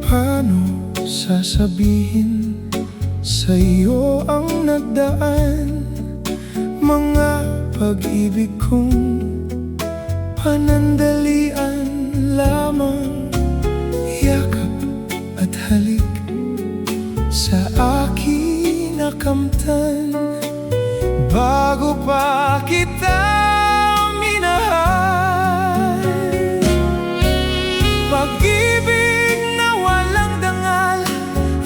Paano sasabihin sa'yo ang nagdaan? Mga pag-ibig kong panandalian lamang. Yakap at halik sa akin nakamtan, bago pa kita minahal. Pag-ibig na walang dangal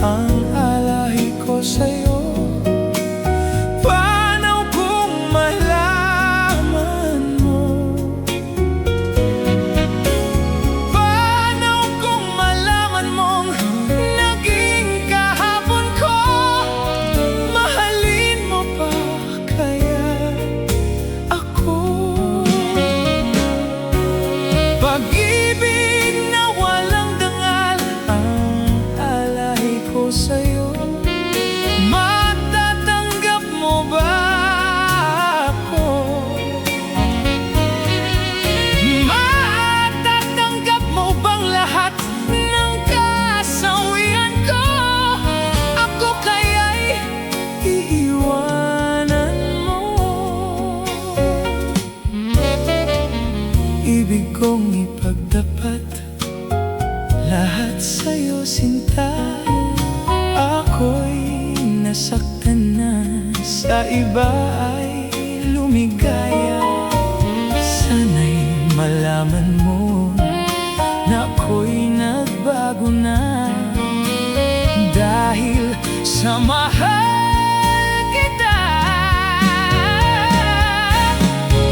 ang alahi ko sa'yo. Paano kung malaman mo? Paano kung malaman mong naging kahapon ko? Mahalin mo pa kaya ako? Pag-ibig na walang dangal ang alahi ko sa'yo. Matatanggap mo ba ako? Matatanggap mo bang lahat ng kasawian ko? Ako kaya'y iiwanan mo. Ibig kong ipagdapat lahat sa'yo, sinta. Ako'y nasaktan na, sa iba ay lumigaya. Sana'y malaman mo na ako'y nagbago na, dahil sa mahal kita.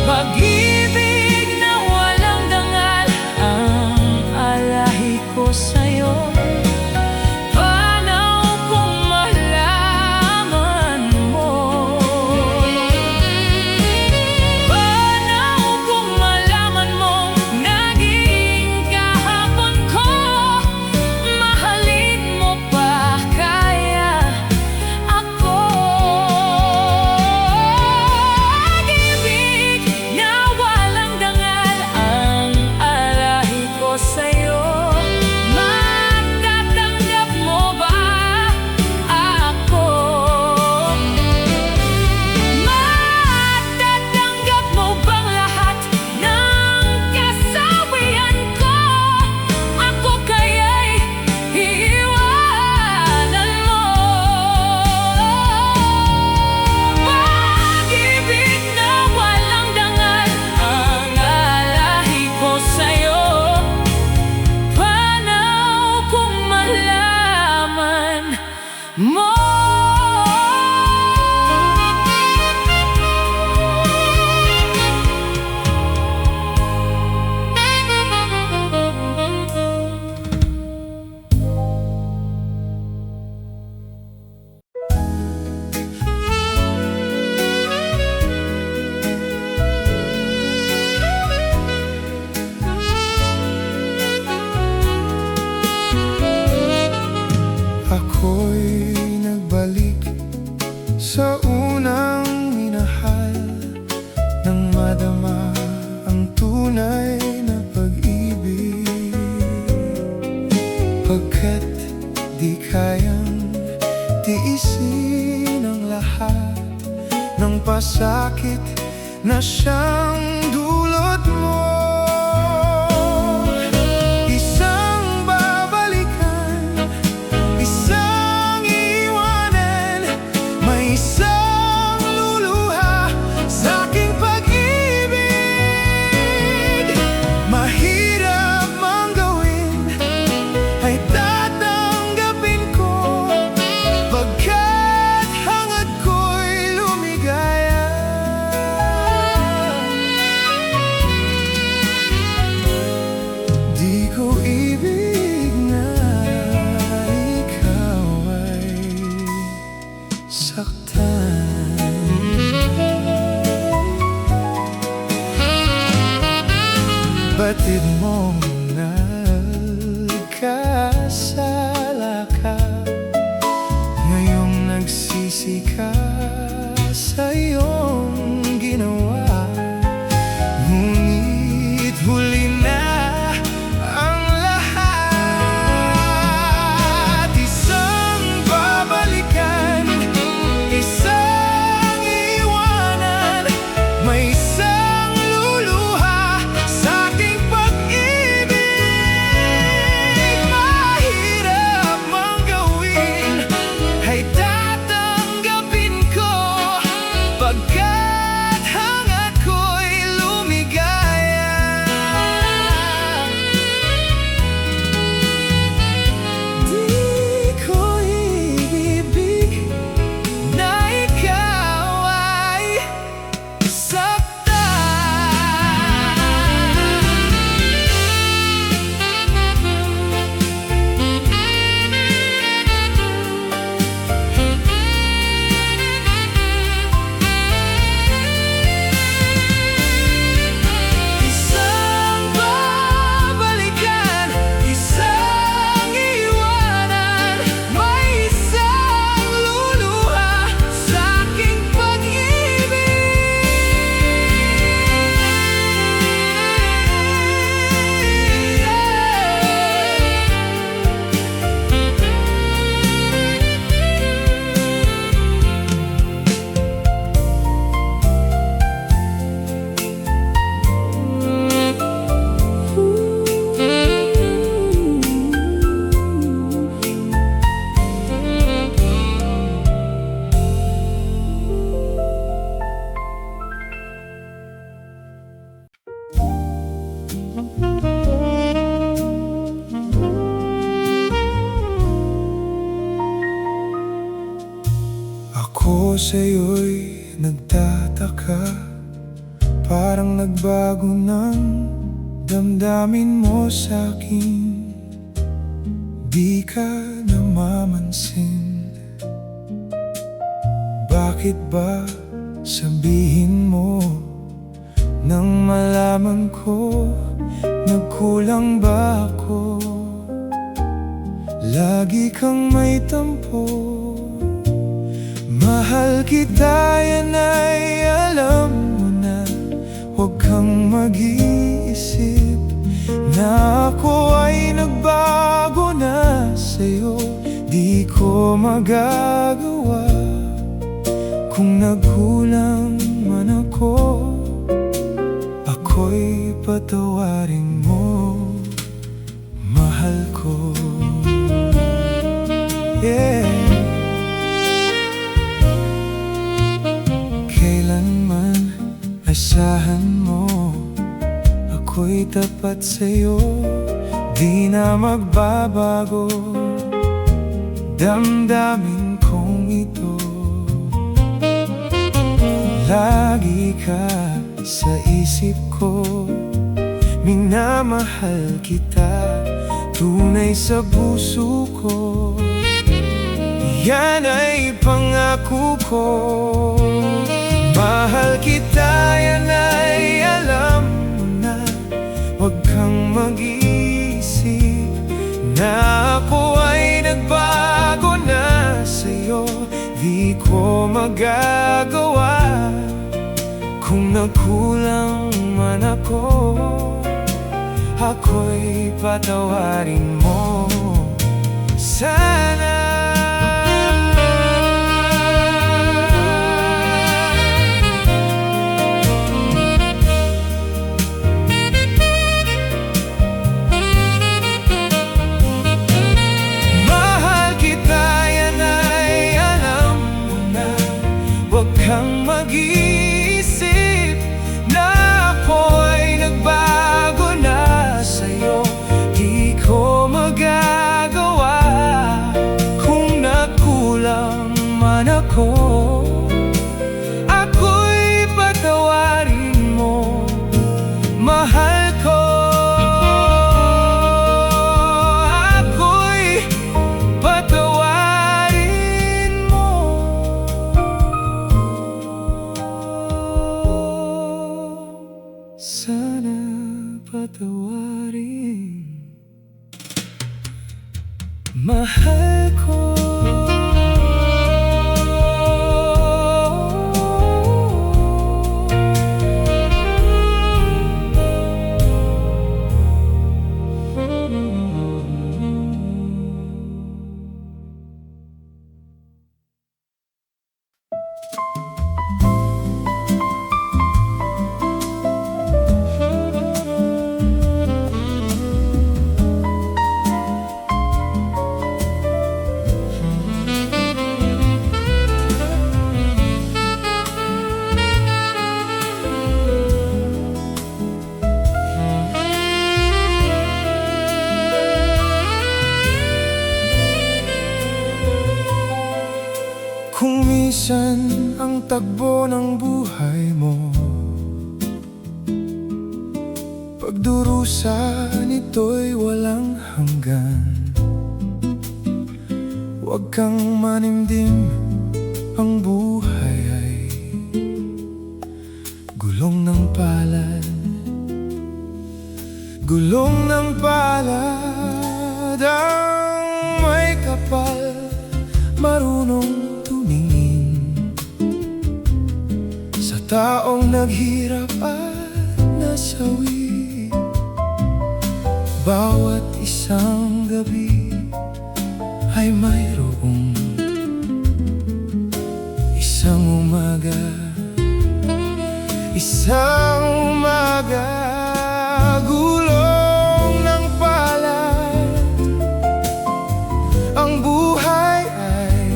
Pag-ibig na walang dangal ang alahi ko sa'yo. Paano kung malaman mo? Paano kung malaman mong naging kahapon ko? Mahalin mo pa kaya ako? Pag-ibig na walang dangal ang alahi ko sa'yo. Matatanggap mo ba ako? Matatanggap mo bang lahat ng kasawian ko? Ako kaya'y iiwanan mo. Pag-ibig na walang dangal ang alahi ko sa'yo. Paano kung malaman mo? Ako'y nagbalik sa unang minahal, nang madama ang tunay na pag-ibig. Pagkat di kayang tiisin ang lahat ng pasakit na siyang dulot mo. Isang babalikan, isang iwanan, may isang luluha sa aking pag-ibig. Mahirap mang gawin ay tatanggapin ko, pagkat hangad ko'y lumigaya. sa'yo'y nagtataka, parang nagbago ng damdamin mo sa'kin. Di ka namamansin. Bakit ba sabihin mo nang malaman ko nagkulang ba ako? Lagi kang may tampo. Mahal kita, yan ay alam mo na. Huwag kang mag-iisip na ako ay nagbago na sa'yo. Di ko magagawa kung nagkulang man ako. Ako'y patawarin mo, mahal ko. Yeah. Kailanman asahan mo, ako'y tapat sa'yo, di na magbabago damdamin kong ito. Lagi ka sa isip ko, minamahal kita, tunay sa puso ko. Yan ay pangako ko. Mahal kita, yan ay alam mo na. Huwag kang mag-iisip na ako ay nagbago na sa'yo. Di ko magagawa kung nagkulang man ako. Ako'y patawarin mo sana. Kang mag-iisip na ako ay nagbago na sa'yo. Di ko magagawa kung nagkulang man ako. Ako'y patawarin mo, mahal ko. Ako'y patawarin mo. Sana patawarin, mahal ko. Kung minsan ang takbo ng buhay mo, pagdurusa nito'y walang hanggan. Huwag kang manimdim, ang buhay ay gulong ng palad. Gulong ng palad ang may kapal, marunong taong naghirap at nasawi. Bawat isang gabi ay mayroong isang umaga. Isang umaga, gulong ng palad. Ang buhay ay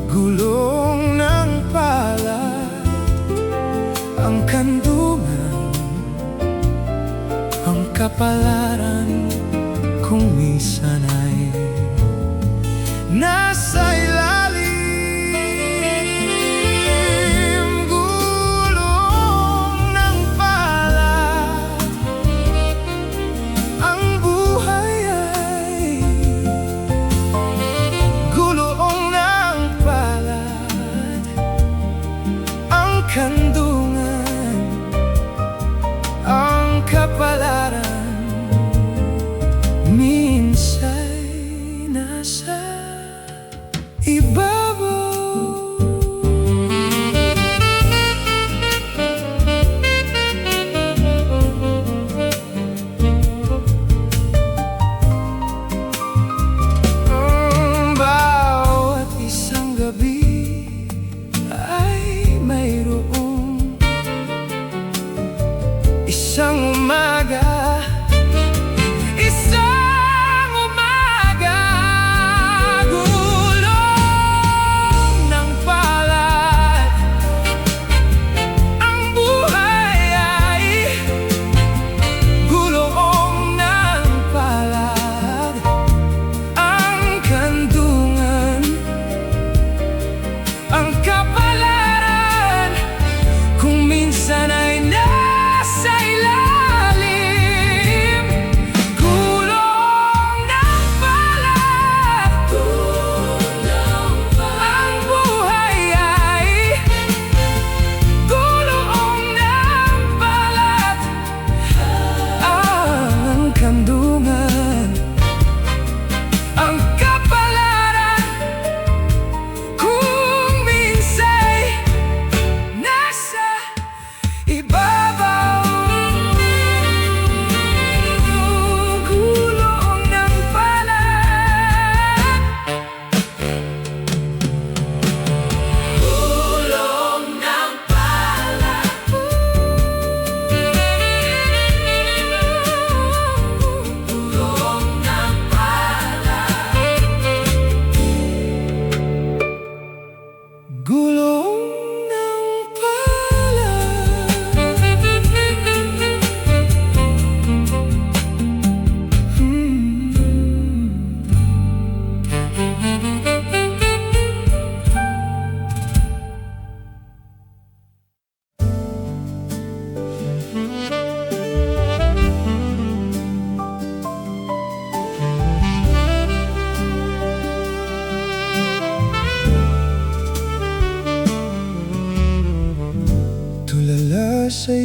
gulong ng palad. Ang kandungan, ang kapalaran, kung minsan ay nasa ilalim.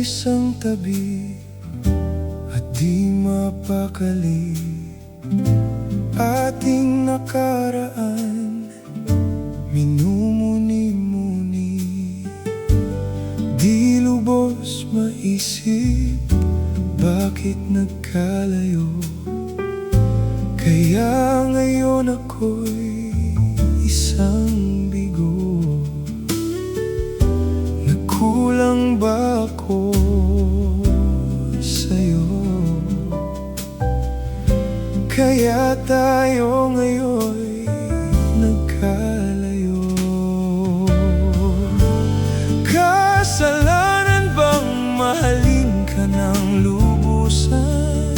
isang tabi at di mapakali. Ating nakaraan minumuni-muni, di lubos maisip bakit nagkalayo. Kaya ngayon ako'y isang bigo. Nagkulang ba ako sa'yo? Kaya tayo ngayon'y nagkalayo. Kasalanan bang mahalin ka ng lubusan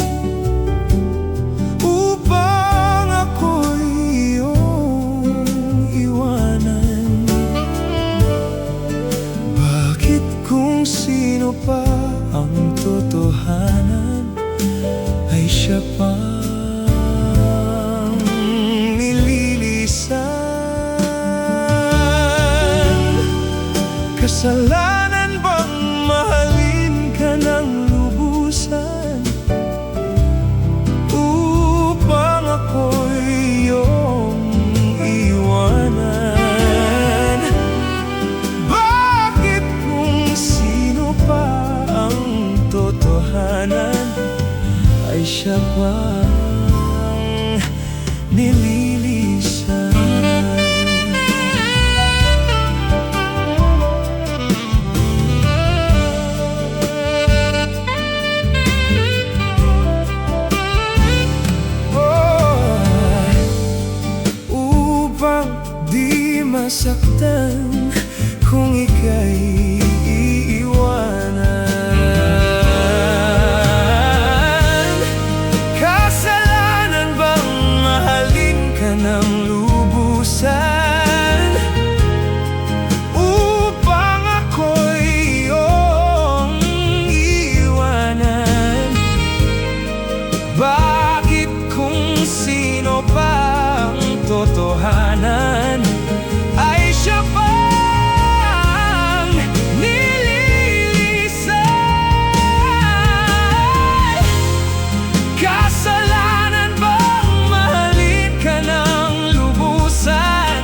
upang ako'y iyong iwanan? Bakit kung sino pa ang totohanan ay siya pa kasalanan bang mahalin ka ng lubusan upang ako'y iyong iwanan? Bakit kung sino pa ang totohanan ay siya pang nililisan? Masaktan kung ika'y iiwanan. Kasalanan bang mahalin ka ng lubusan upang ako'y iyong iwanan? Bakit kung sino pa ang totohanan ay siya pang nililisan? Kasalanan bang mahalin ka ng lubusan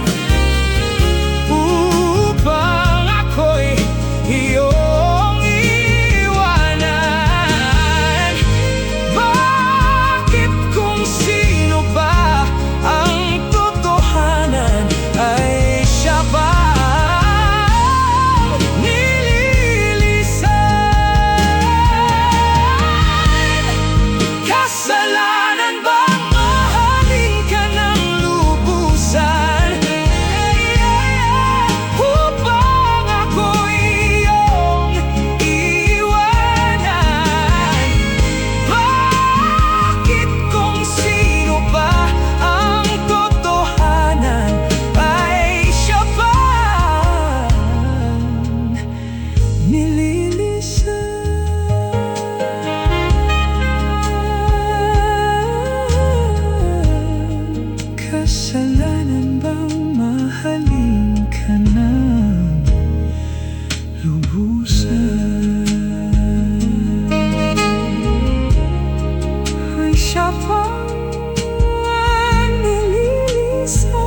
upang ako'y iyong iwanan? Bakit kung sino ba ang totohanan ay kasalanan bang mahalin ka ng lubusan ay siya pang nililisan?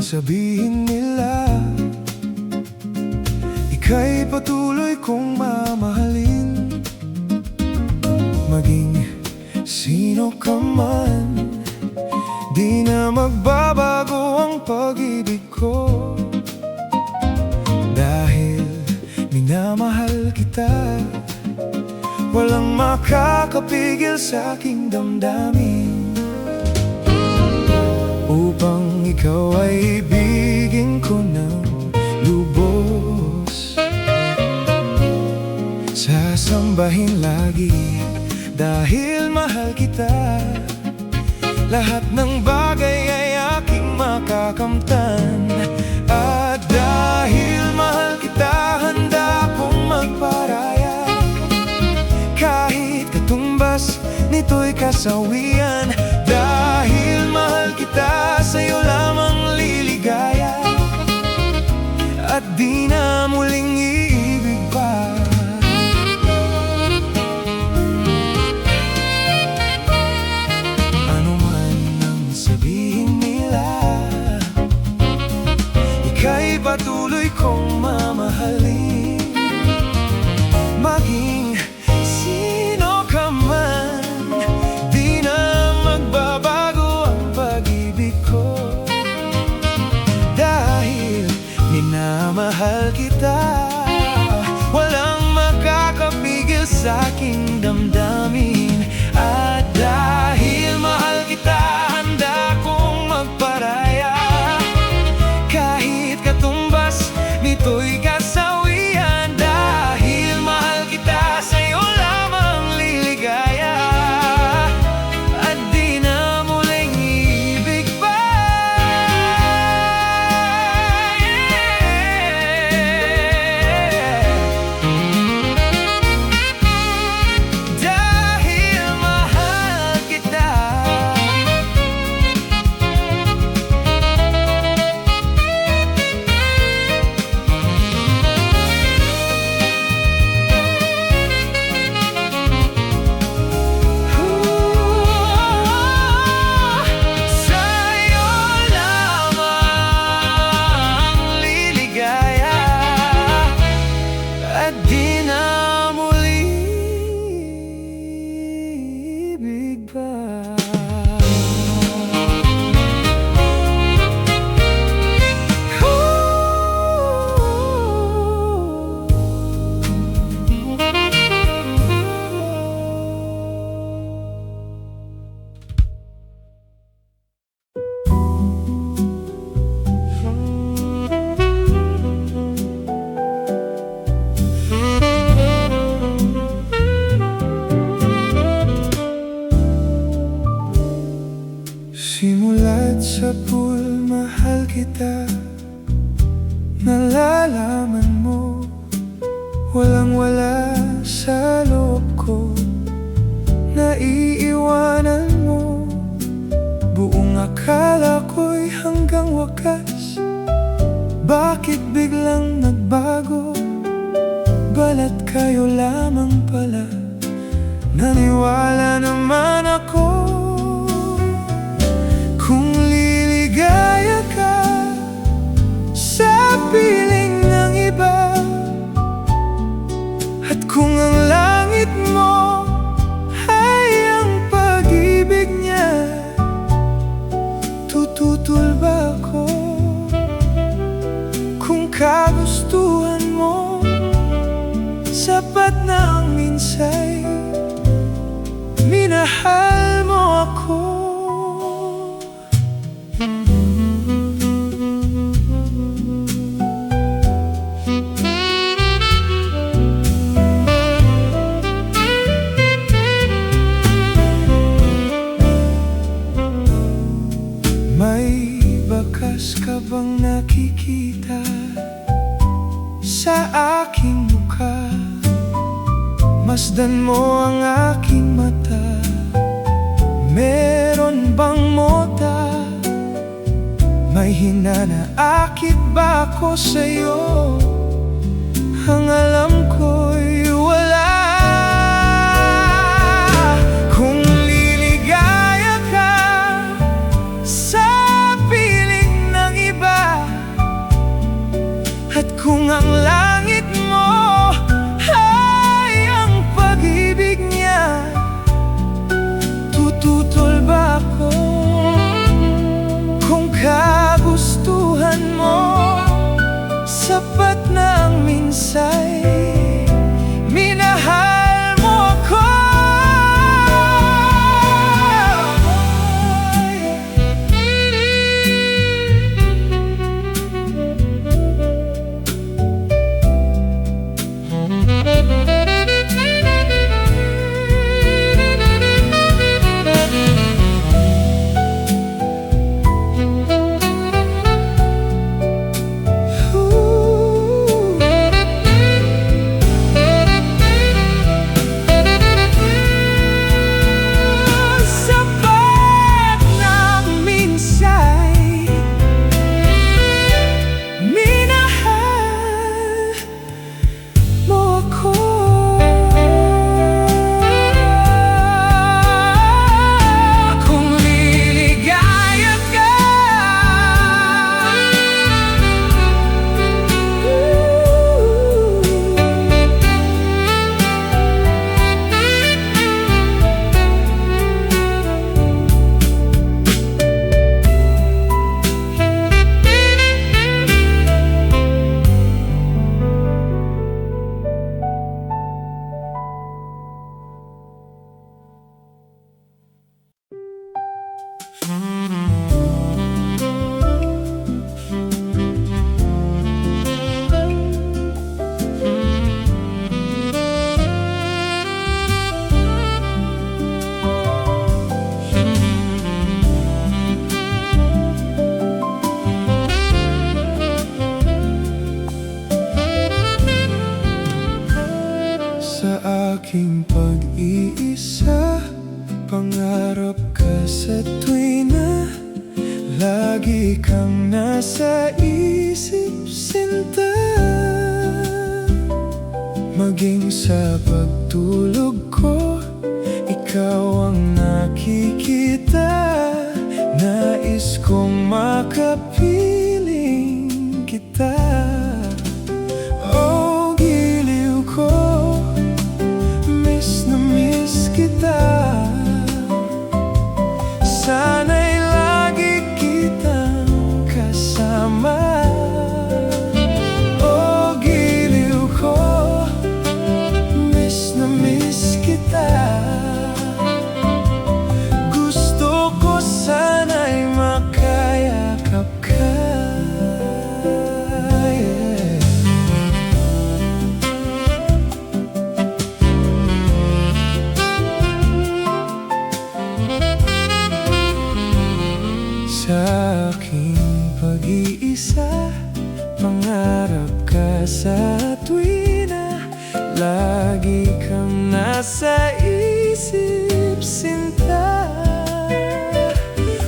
Sabihin nila, ika'y patuloy kong mamahalin. Maging sino ka man, di na magbabago ang pag-ibig ko. Dahil minamahal kita, walang makakapigil sa aking damdamin upang ikaw ay ibigin ko ng lubos. Sasambahin lagi dahil mahal kita. Lahat ng bagay ay aking makakamtan. At dahil mahal kita, handa kong magparaya. Kahit katumbas nito'y kasawian. Dahil mahal kita, sa'yo lamang liligaya. At di na muling iibig pa. Ano man ang sabihin nila, ika'y patuloy kong mamahalin. Maging sino ka man, di na magbabago ang pag-ibig ko. Dahil minamahal kita, walang makakapigil sa aking damdamin. At dahil mahal kita, handa kong magparaya. Kahit katumbas nito'y kasawian. Dahil mahal kita, sa'yo lamang liligaya. At di na muling iibig pa. Dahil mahal kita. Sa'yo lamang liligaya. At di na muling ibig pa. Simula't sa pool, mahal kita. Nalalaman mo, walang-wala sa loob ko. Naiiwanan mo, buong akala ko'y hanggang wakas. Bakit biglang nagbago? Balat kayo lamang pala. Naniwala naman ako kung liligaya ka sa piling ng iba. At kung ang langit mo ay ang pag-ibig niya, tututol ba ako? Kung kagustuhan mo, sapat na ang minsay minahal mo ako. May bakas ka bang nakikita sa aking mukha? Masdan mo ang aking mata. Meron bang mota? May hinanaakit ba ako sa'yo? Ang alam ko'y wala. Kung liligaya ka sa piling ng iba, at kung ang langit mo ay ang pag-ibig niya, tututol ba ako? Kung kagustuhan mo, sapat na ang minsay sa aking pag-iisa. Pangarap ka sa tuwina, lagi kang nasa isip, sinta. Maging sa pagtulog ko, ikaw ang nakikita. Nais kong makapiling kita. Oh, giliw ko, miss na miss kita. Sana'y lagi kitang kasama. Oh, giliw ko, miss na miss kita. Gusto ko sana'y makayakap ka, yeah. Sa aking pag-iisa, mangarap ka sa tuwina, lagi kang nasa isip, sinta.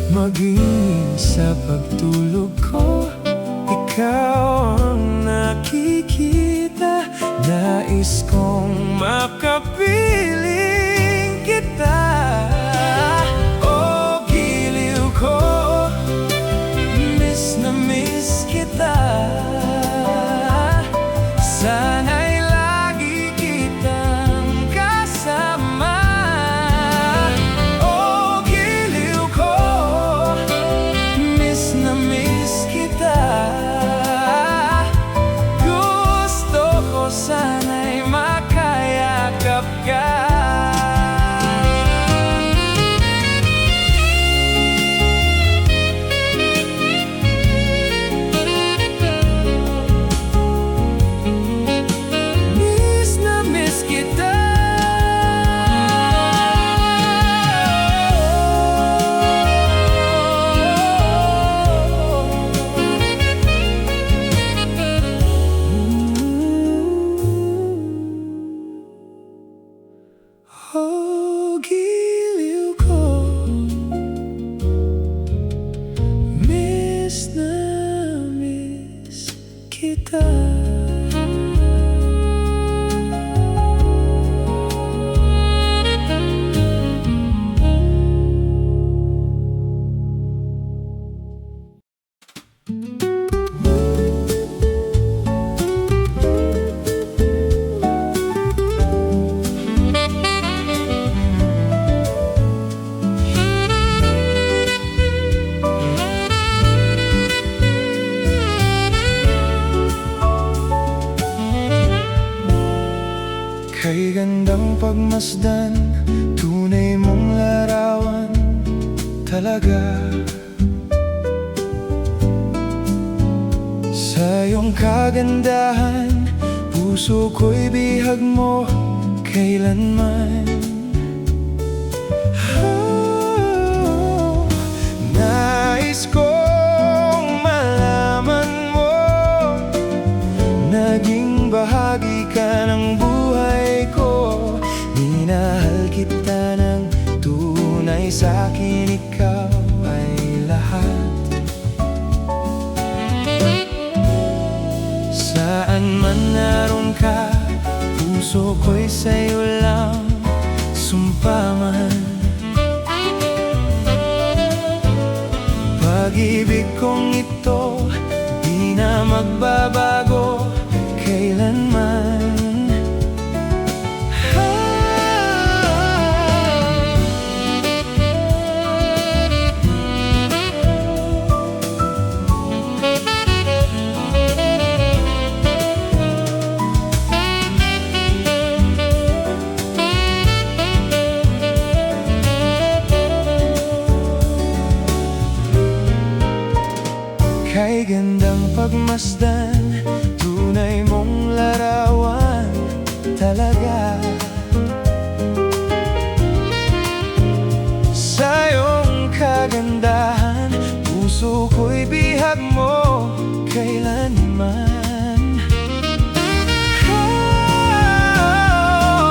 Maging sa pagtulog ko, ikaw ang nakikita. Nais kong makapiling kita. Oh, giliw ko, miss na miss kita. Sana'y lagi kitang kasama. Oh, giliw ko, miss na miss kita. Gusto ko sana'y makayakap ka. Miss na miss kita. Oh, giliw ko, miss na miss kita. Kay gandang pagmasdan, tunay mong larawan talaga. Sa iyong kagandahan, puso ko'y bihag mo kailanman. Oh, nais kong malaman mo, naging bahagi ka ng buhay ko. Minahal kita ng tunay, sa'kin ikaw ay lahat. Saan man naroon ka, puso ko'y sa'yo lang sumpaman. Pag-ibig kong ito, di na magbabago kailanman. Kay gandang pagmasdan, tunay mong larawan talaga. Sa iyong kagandahan, puso ko'y bihag mo kailanman. Oh,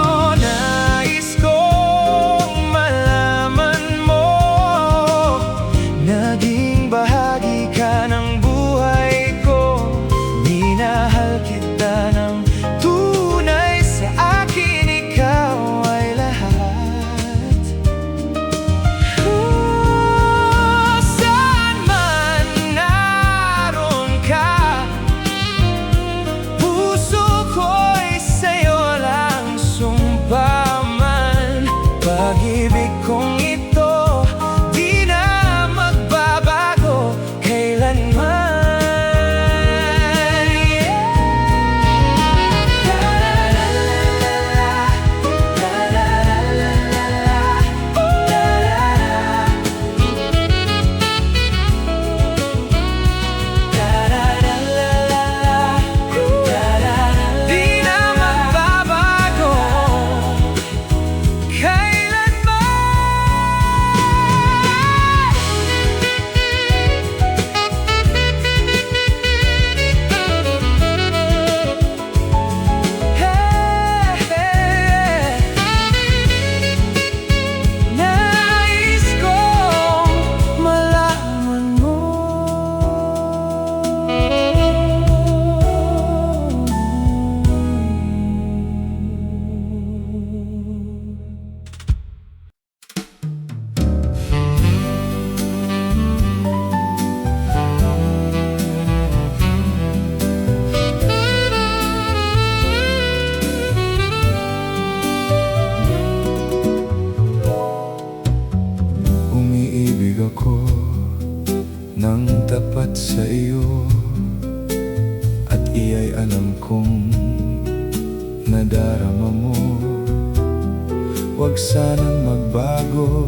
sanang magbago,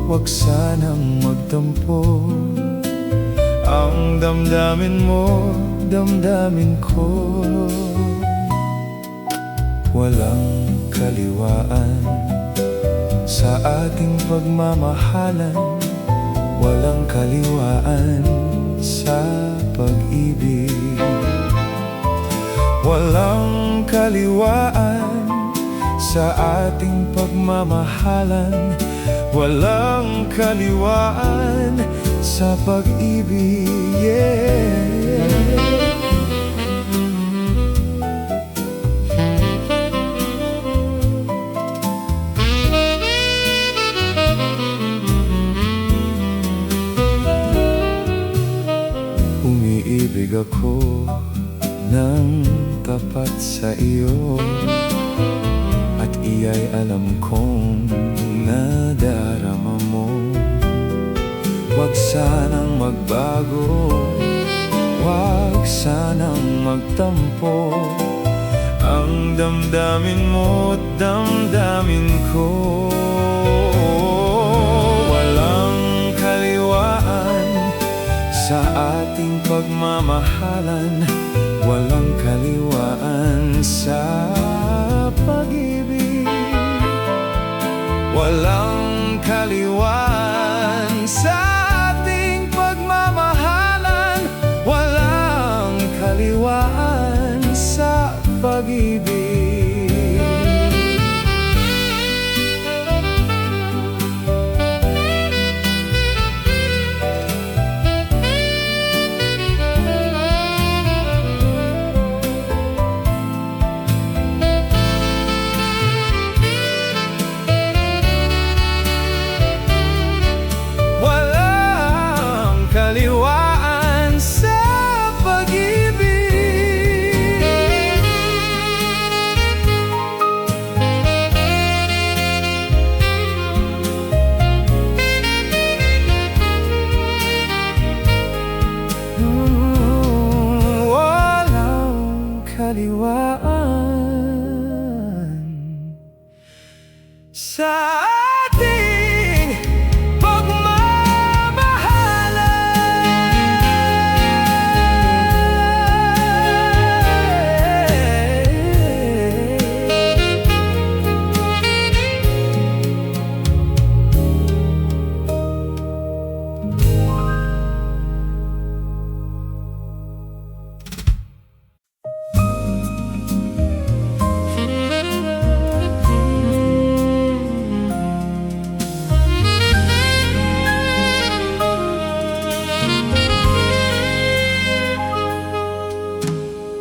huwag sanang magtampo. Ang damdamin mo, damdamin ko. Walang kaliwaan sa ating pagmamahalan, walang kaliwaan sa pag-ibig. Walang kaliwaan sa ating pagmamahalan, walang kaliwaan sa pag-ibig. Umiibig ako ng tapat sa iyo, at iya'y alam kong nadarama mo. Huwag sanang magbago, huwag sanang magtampo. Ang damdamin mo, damdamin ko. Walang kaliwaan sa ating pagmamahalan, walang kaliwaan sa pag-ibig. Walang kaliwaan sa ating pagmamahalan, walang kaliwaan sa pag-ibig. Kaliwaan sa pag-ibig. Walang kaliwaan sa ating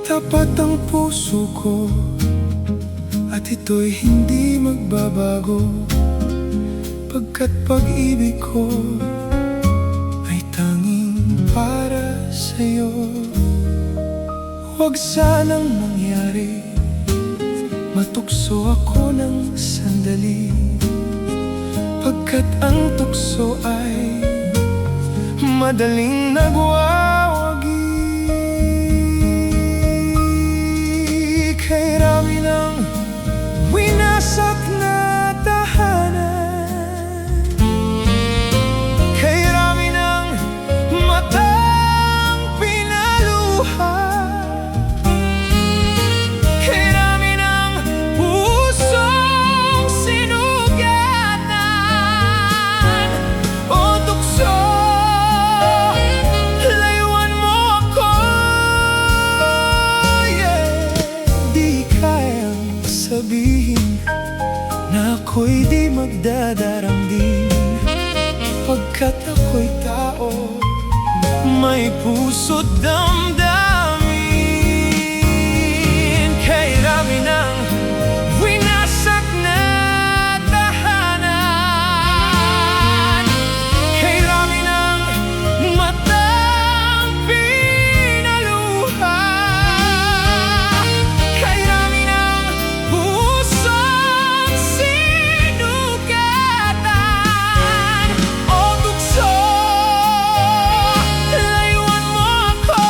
tapat ang puso ko, at ito'y hindi magbabago, pagkat pag-ibig ko ay tanging para sa'yo. Huwag sanang mangyari, matukso ako ng sandali, pagkat ang tukso ay madaling nagwawagi. Kay rami ng winasak na tahanan, kay rami ng matang pinaluha, kay rami ng pusong sinugatan. O tukso, layuan mo ako, Di kayang sabihin na ako'y di magdadarangding, pagkat ako'y tao, may puso't damdamin. Kay rami ng winasak na tahanan, kay rami ng matang pinaluha, kay rami ng pusong sinugatan. O tukso, layuan mo ako,